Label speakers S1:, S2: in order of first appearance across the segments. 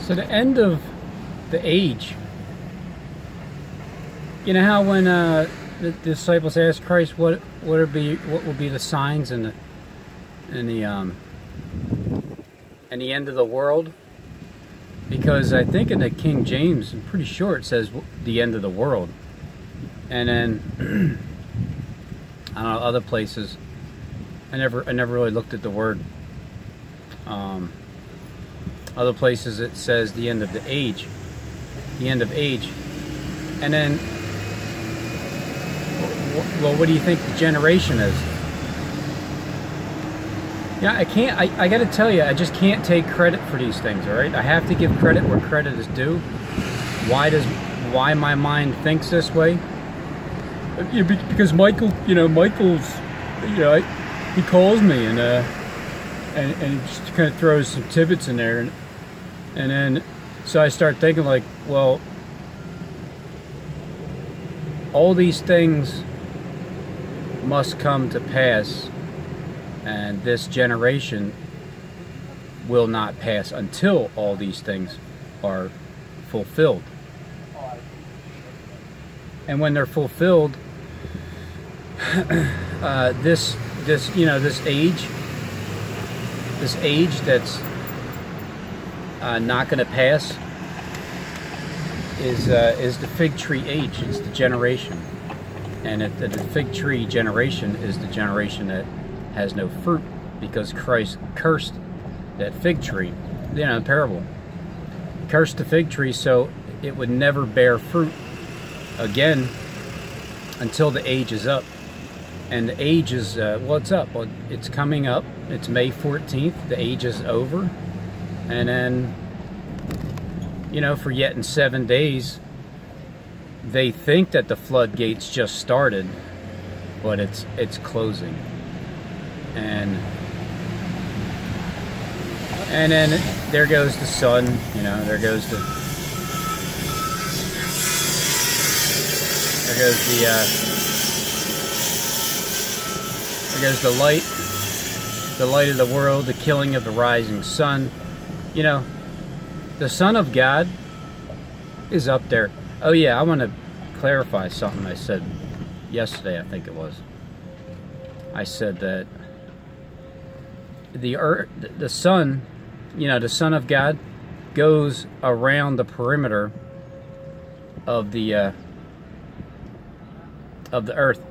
S1: So the end of the age, you know how when the disciples asked Christ what will be the signs in the end of the world? Because I think in the King James, I'm pretty sure it says the end of the world. And then I don't know, other places I never really looked at the word. Other places it says the end of the age. The end of age. And then, well, what do you think the generation is? Yeah, I gotta tell you, I just can't take credit for these things, all right? I have to give credit where credit is due. Why my mind thinks this way? Because Michael's, he calls me and he just kind of throws some tidbits in there, and then so I start thinking like, well, all these things must come to pass, and this generation will not pass until all these things are fulfilled. And when they're fulfilled, this age that's not going to pass is the fig tree age. It's the generation, and the fig tree generation is the generation that has no fruit, because Christ cursed that fig tree. The parable. He cursed the fig tree so it would never bear fruit again until the age is up. And the age is, what's up? Well, it's coming up. It's May 14th. The age is over. And then, for yet in 7 days, they think that the floodgates just started, but it's closing. And then there goes the sun, there goes the light of the world, the killing of the rising sun. The Son of God is up there. Oh yeah, I want to clarify something I said yesterday, I think it was. I said that the sun, the Son of God goes around the perimeter of the earth.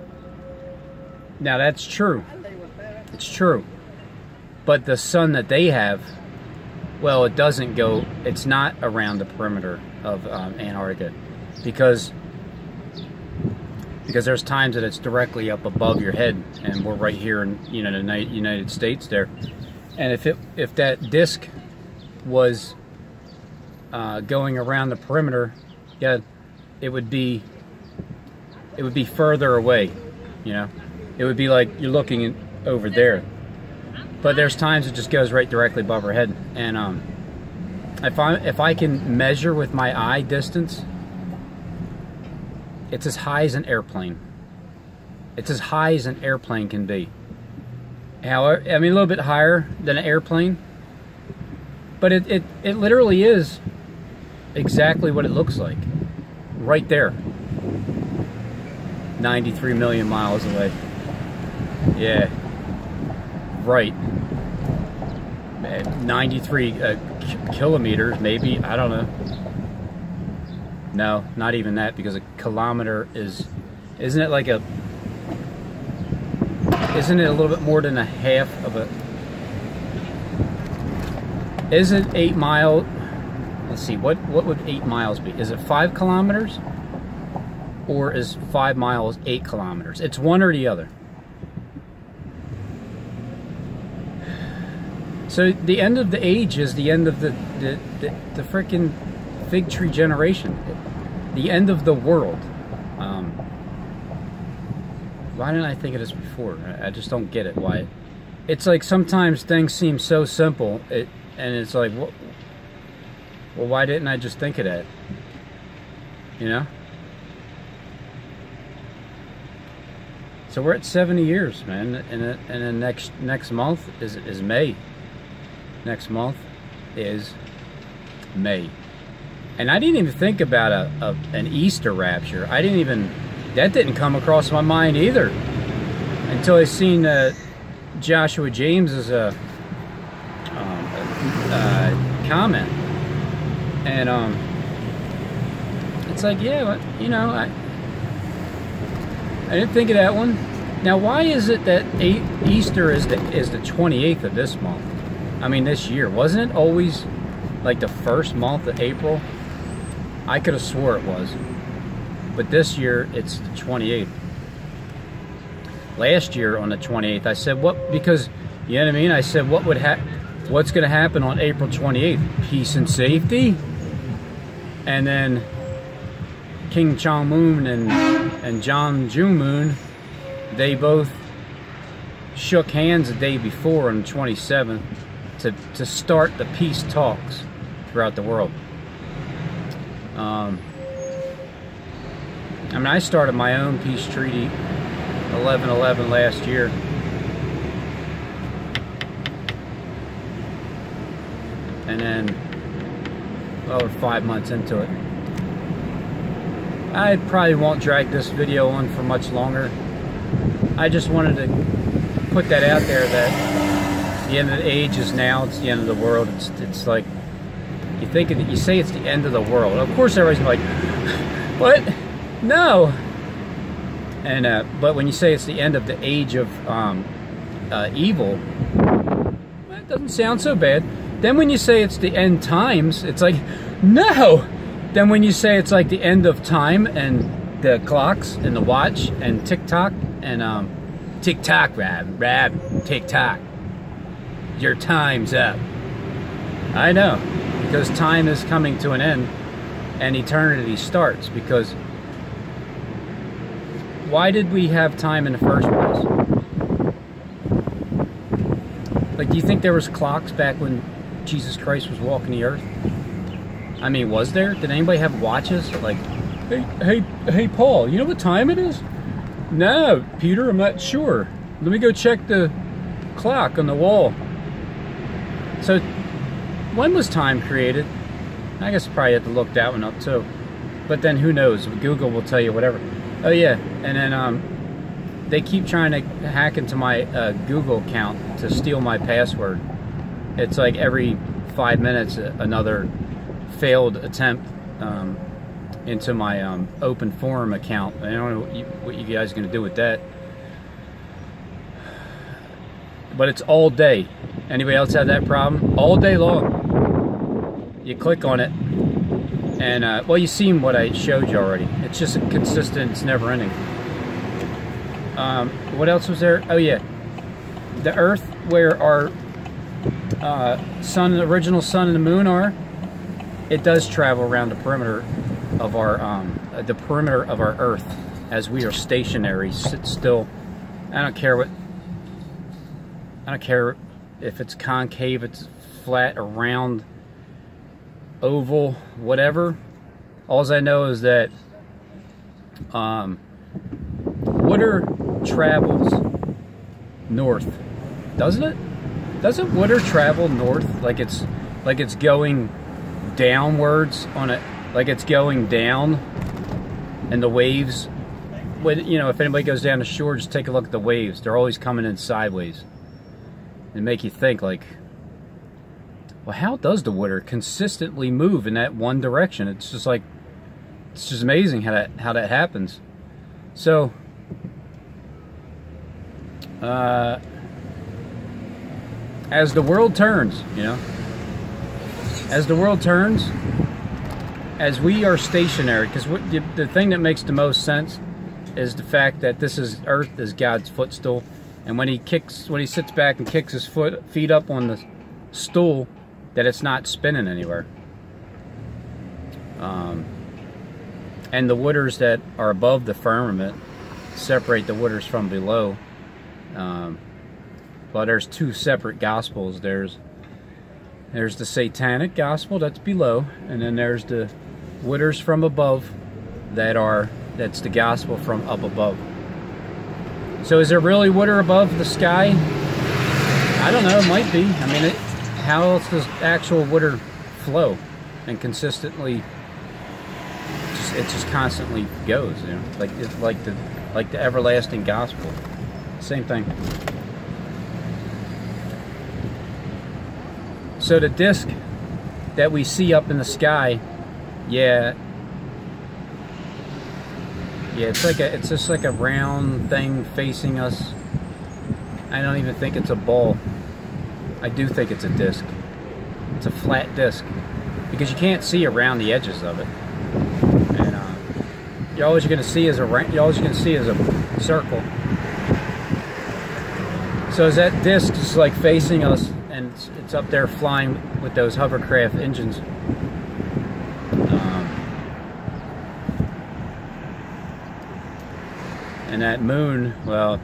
S1: Now that's true. It's true. But the sun that they have, well, it doesn't go, it's not around the perimeter of Antarctica, because there's times that it's directly up above your head, and we're right here in the United States there. And if that disk was going around the perimeter, yeah, it would be further away. It would be like you're looking over there. But there's times it just goes right directly above our head. And if I can measure with my eye distance, it's as high as an airplane. It's as high as an airplane can be. However, I mean, a little bit higher than an airplane. But it literally is exactly what it looks like. Right there. 93 million miles away. Yeah. Right. 93 kilometers, maybe. I don't know. No, not even that, because a kilometer isn't it a little bit more than a half of a, isn't 8 mile, let's see, what would 8 miles be? Is it 5 kilometers? Or is 5 miles 8 kilometers? It's one or the other. So the end of the age is the end of the frickin' fig tree generation. The end of the world. Why didn't I think of this before? I just don't get it. Why? It's like sometimes things seem so simple, and it's like, well, why didn't I just think of that? So we're at 70 years, man, and then next month is May. Next month is May. And I didn't even think about an Easter rapture. That didn't come across my mind either until I seen Joshua James's comment. And it's like, yeah, you know, I didn't think of that one. Now, why is it that Easter is the 28th of this month? I mean, this year. Wasn't it always like the first month of April? I could have swore it was. But this year, it's the 28th. Last year on the 28th, I said, what? Because, you know what I mean? I said, what's going to happen on April 28th? Peace and safety? And then King Chong Moon and John June Moon, they both shook hands the day before on the 27th to start the peace talks throughout the world. I mean, I started my own peace treaty 11/11 last year. And then, well, we're 5 months into it. I probably won't drag this video on for much longer. I just wanted to put that out there that the end of the age is now. It's the end of the world. It's like, you think of it, you say it's the end of the world. Of course, everybody's like, what? No. And but when you say it's the end of the age of evil, that doesn't sound so bad. Then when you say it's the end times, it's like, no. Then when you say it's like the end of time and the clocks and the watch and TikTok and TikTok, rab, TikTok, your time's up. I know, because time is coming to an end and eternity starts. Because why did we have time in the first place? Like, do you think there was clocks back when Jesus Christ was walking the earth? I mean, was there? Did anybody have watches? Like, hey, Paul, you know what time it is? No, Peter, I'm not sure. Let me go check the clock on the wall. So, when was time created? I guess I probably had to look that one up too. But then who knows? Google will tell you whatever. Oh yeah, and then they keep trying to hack into my Google account to steal my password. It's like every 5 minutes another failed attempt into my open forum account. I don't know what you guys are going to do with that. But it's all day. Anybody else have that problem? All day long. You click on it, and well, you've seen what I showed you already. It's just consistent. It's never ending. What else was there? Oh yeah, the Earth, where our sun, the original sun and the moon are. It does travel around the perimeter of our Earth, as we are stationary, sit still. I don't care if it's concave, it's flat, or round, oval, whatever. All I know is that water travels north, doesn't it? Doesn't water travel north, like it's going downwards on it, like it's going down, and the waves, you know, if anybody goes down the shore, just take a look at the waves. They're always coming in sideways and make you think, like, well, how does the water consistently move in that one direction? It's just like, it's just amazing how that happens. So as the world turns, you know, as the world turns, as we are stationary, because the thing that makes the most sense is the fact that Earth is God's footstool, and when he sits back and kicks his feet up on the stool, that it's not spinning anywhere. And the waters that are above the firmament separate the waters from below. Well, there's two separate gospels. There's the satanic gospel that's below, and then there's the waters from above that's the gospel from up above. So is there really water above the sky? I don't know, it might be. I mean, how else does actual water flow? and consistently, it just constantly goes, you know, like it's like the everlasting gospel. Same thing. So the disk that we see up in the sky, yeah, it's just like a round thing facing us. I don't even think it's a ball. I do think it's a disc. It's a flat disc because you can't see around the edges of it, and all you're gonna see is a circle. So as that disc is like facing us, and it's up there flying with those hovercraft engines. And that moon, well,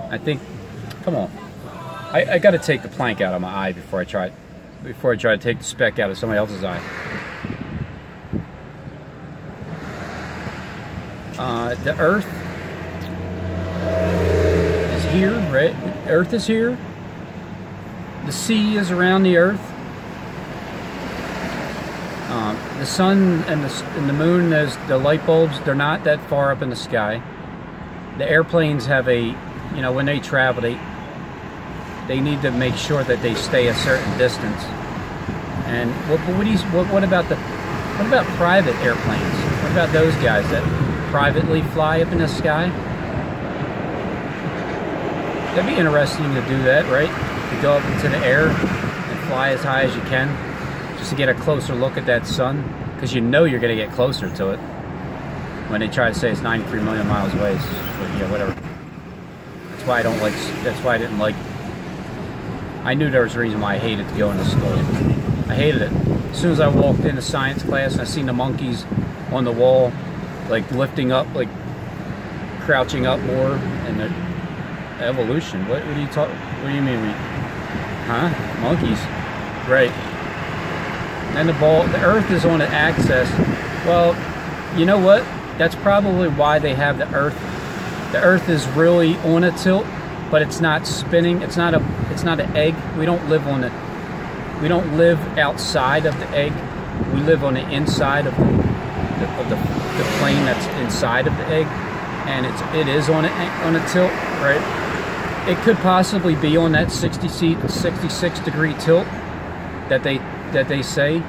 S1: I think, come on. I got to take the plank out of my eye before I try to take the speck out of somebody else's eye. The Earth is here, right? Earth is here. The sea is around the Earth. The sun and the moon, the light bulbs, they're not that far up in the sky. The airplanes have when they travel, they need to make sure that they stay a certain distance. And what about private airplanes? What about those guys that privately fly up in the sky? That'd be interesting to do that, right? To go up into the air and fly as high as you can, just to get a closer look at that sun, because you know you're going to get closer to it. When they try to say it's 93 million miles away, whatever. That's why I don't like. That's why I didn't like. I knew there was a reason why I hated to go into school. I hated it. As soon as I walked into science class and I seen the monkeys on the wall, like lifting up, like crouching up more, and the evolution. What do you mean? Huh? Monkeys, right? And the Earth is on an axis. Well, you know what? That's probably why they have the Earth. The Earth is really on a tilt, but it's not spinning. It's not an egg. We don't live outside of the egg. We live on the inside of the plane that's inside of the egg, and it is on a tilt, right? It could possibly be on that 66 degree tilt that they say,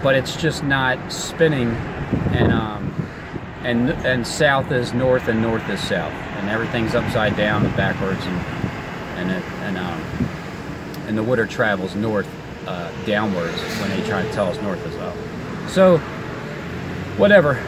S1: but it's just not spinning, and south is north and north is south, and everything's upside down and backwards, and the water travels north downwards when they try to tell us north is up. So whatever.